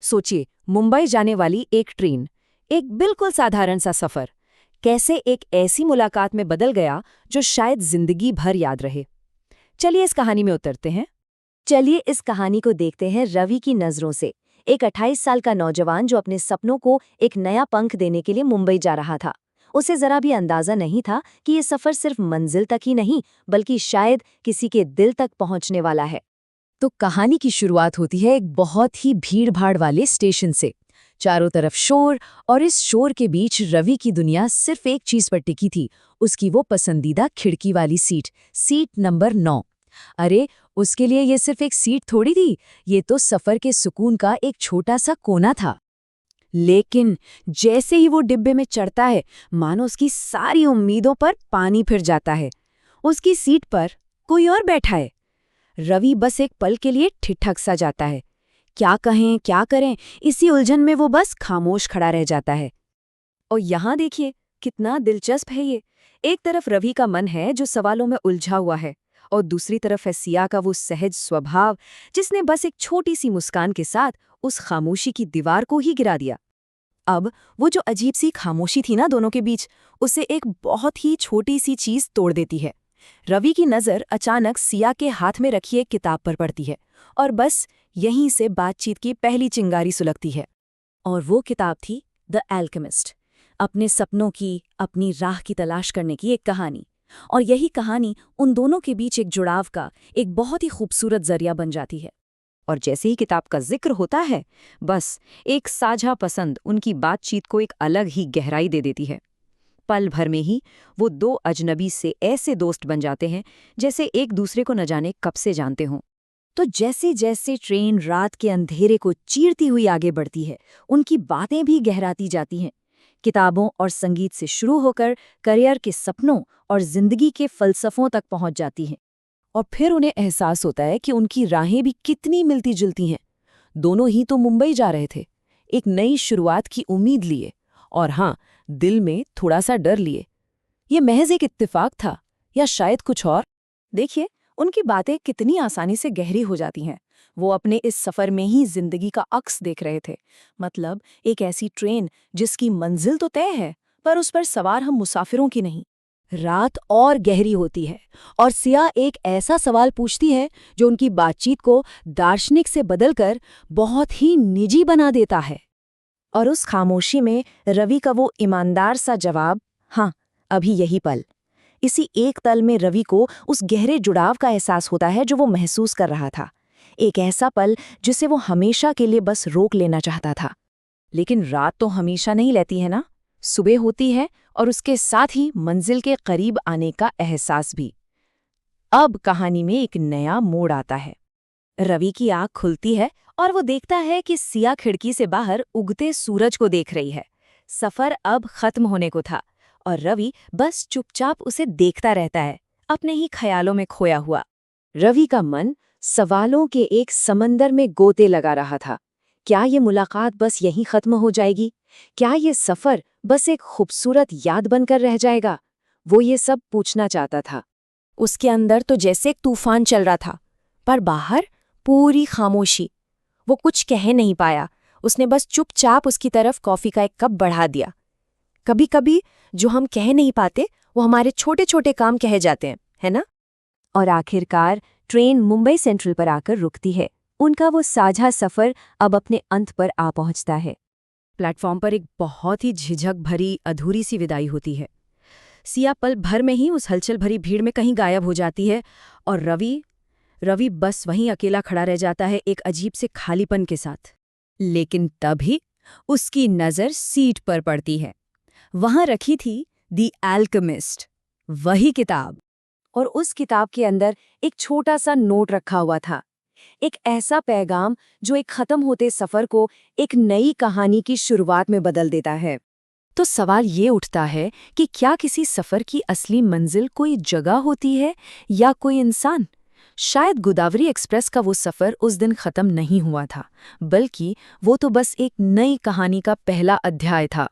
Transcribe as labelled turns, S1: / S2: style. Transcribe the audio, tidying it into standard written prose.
S1: सोचिए, मुंबई जाने वाली एक ट्रेन, एक बिल्कुल साधारण सा सफर, कैसे एक ऐसी मुलाकात में बदल गया जो शायद जिंदगी भर याद रहे। चलिए इस कहानी में उतरते हैं।
S2: चलिए इस कहानी को देखते हैं रवि की नज़रों से। एक 28 साल का नौजवान जो अपने सपनों को एक नया पंख देने के लिए मुंबई जा रहा था। उसे जरा भी अंदाजा नहीं था कि ये सफर सिर्फ मंजिल तक ही नहीं बल्कि शायद किसी के दिल तक पहुंचने वाला है।
S1: तो कहानी की शुरुआत होती है एक बहुत ही भीड़-भाड़ वाले स्टेशन से। चारों तरफ शोर, और इस शोर के बीच रवि की दुनिया सिर्फ एक चीज पर टिकी थी, उसकी वो पसंदीदा खिड़की वाली सीट, सीट नंबर 9। अरे, उसके लिए ये सिर्फ एक सीट थोड़ी थी, ये तो सफर के सुकून का एक छोटा सा कोना था। लेकिन जैसे ही वो डिब्बे में चढ़ता है, मानो उसकी सारी उम्मीदों पर पानी फिर जाता है। उसकी सीट पर कोई और बैठा है। रवि बस एक पल के लिए ठिठक सा जाता है। क्या कहें, क्या करें, इसी उलझन में वो बस खामोश खड़ा रह जाता है। और यहाँ देखिए, कितना दिलचस्प है ये। एक तरफ रवि का मन है जो सवालों में उलझा हुआ है, और दूसरी तरफ है सिया का वो सहज स्वभाव जिसने बस एक छोटी सी मुस्कान के साथ उस खामोशी की दीवार को ही गिरा दिया। अब वो जो अजीब सी खामोशी थी ना दोनों के बीच, उसे एक बहुत ही छोटी सी चीज तोड़ देती है। रवि की नज़र अचानक सिया के हाथ में रखी एक किताब पर पड़ती है, और बस यहीं से बातचीत की पहली चिंगारी सुलगती है। और वो किताब थी द एल्केमिस्ट, अपने सपनों की, अपनी राह की तलाश करने की एक कहानी। और यही कहानी उन दोनों के बीच एक जुड़ाव का एक बहुत ही खूबसूरत जरिया बन जाती है। और जैसे ही किताब का जिक्र होता है, बस एक साझा पसंद उनकी बातचीत को एक अलग ही गहराई दे देती है। पल भर में ही वो दो अजनबी से ऐसे दोस्त बन जाते हैं जैसे एक दूसरे को न जाने कब से जानते हों। तो जैसे जैसे ट्रेन रात के अंधेरे को चीरती हुई आगे बढ़ती है, उनकी बातें भी गहराती जाती हैं। किताबों और संगीत से शुरू होकर करियर के सपनों और जिंदगी के फलसफों तक पहुंच जाती हैं। और फिर उन्हें एहसास होता है कि उनकी राहें भी कितनी मिलती जुलती हैं। दोनों ही तो मुंबई जा रहे थे, एक नई शुरुआत की उम्मीद लिए, और हाँ, दिल में थोड़ा सा डर लिए। ये महज एक इत्तेफाक था या शायद कुछ और? देखिए, उनकी बातें कितनी आसानी से गहरी हो जाती हैं। वो अपने इस सफ़र में ही जिंदगी का अक्स देख रहे थे। मतलब एक ऐसी ट्रेन जिसकी मंजिल तो तय है, पर उस पर सवार हम मुसाफिरों की नहीं। रात और गहरी होती है, और सिया एक ऐसा सवाल पूछती है जो उनकी बातचीत को दार्शनिक से बदलकर बहुत ही निजी बना देता है। और उस खामोशी में रवि का वो ईमानदार सा जवाब, हाँ, अभी यही पल। इसी एक तल में रवि को उस गहरे जुड़ाव का एहसास होता है जो वो महसूस कर रहा था। एक ऐसा पल जिसे वो हमेशा के लिए बस रोक लेना चाहता था। लेकिन रात तो हमेशा नहीं लेती है ना। सुबह होती है, और उसके साथ ही मंजिल के करीब आने का एहसास भी। अब कहानी में एक नया मोड़ आता है। रवि की आंख खुलती है और वो देखता है कि सिया खिड़की से बाहर उगते सूरज को देख रही है। सफर अब खत्म होने को था, और रवि बस चुपचाप उसे देखता रहता है, अपने ही ख्यालों में खोया हुआ। रवि का मन सवालों के एक समंदर में गोते लगा रहा था। क्या ये मुलाकात बस यहीं खत्म हो जाएगी? क्या ये सफर बस एक खूबसूरत याद बनकर रह जाएगा? वो ये सब पूछना चाहता था। उसके अंदर तो जैसे एक तूफान चल रहा था, पर बाहर पूरी खामोशी। वो कुछ कह नहीं पाया। उसने बस चुपचाप उसकी तरफ कॉफी का एक कप बढ़ा दिया। कभी कभी जो हम कह नहीं पाते वो हमारे छोटे छोटे काम कहे जाते हैं, है ना? और आखिरकार ट्रेन मुंबई सेंट्रल पर आकर रुकती है। उनका वो साझा सफर अब अपने अंत पर आ पहुंचता है। प्लेटफॉर्म पर एक बहुत ही झिझक भरी अधूरी सी विदाई होती है। सिया पल भर में ही उस हलचल भरी भीड़ में कहीं गायब हो जाती है, और रवि बस वहीं अकेला खड़ा रह जाता है, एक अजीब से खालीपन के साथ। लेकिन तभी उसकी नज़र सीट पर पड़ती है। वहां रखी थी द एल्केमिस्ट, वही किताब। और उस किताब के अंदर एक छोटा सा नोट रखा हुआ था, एक ऐसा पैगाम जो एक खत्म होते सफर को एक नई कहानी की शुरुआत में बदल देता है। तो सवाल ये उठता है कि क्या किसी सफर की असली मंजिल कोई जगह होती है या कोई इंसान? शायद गोदावरी एक्सप्रेस का वो सफर उस दिन खत्म नहीं हुआ था, बल्कि वो तो बस एक नई कहानी का पहला अध्याय था।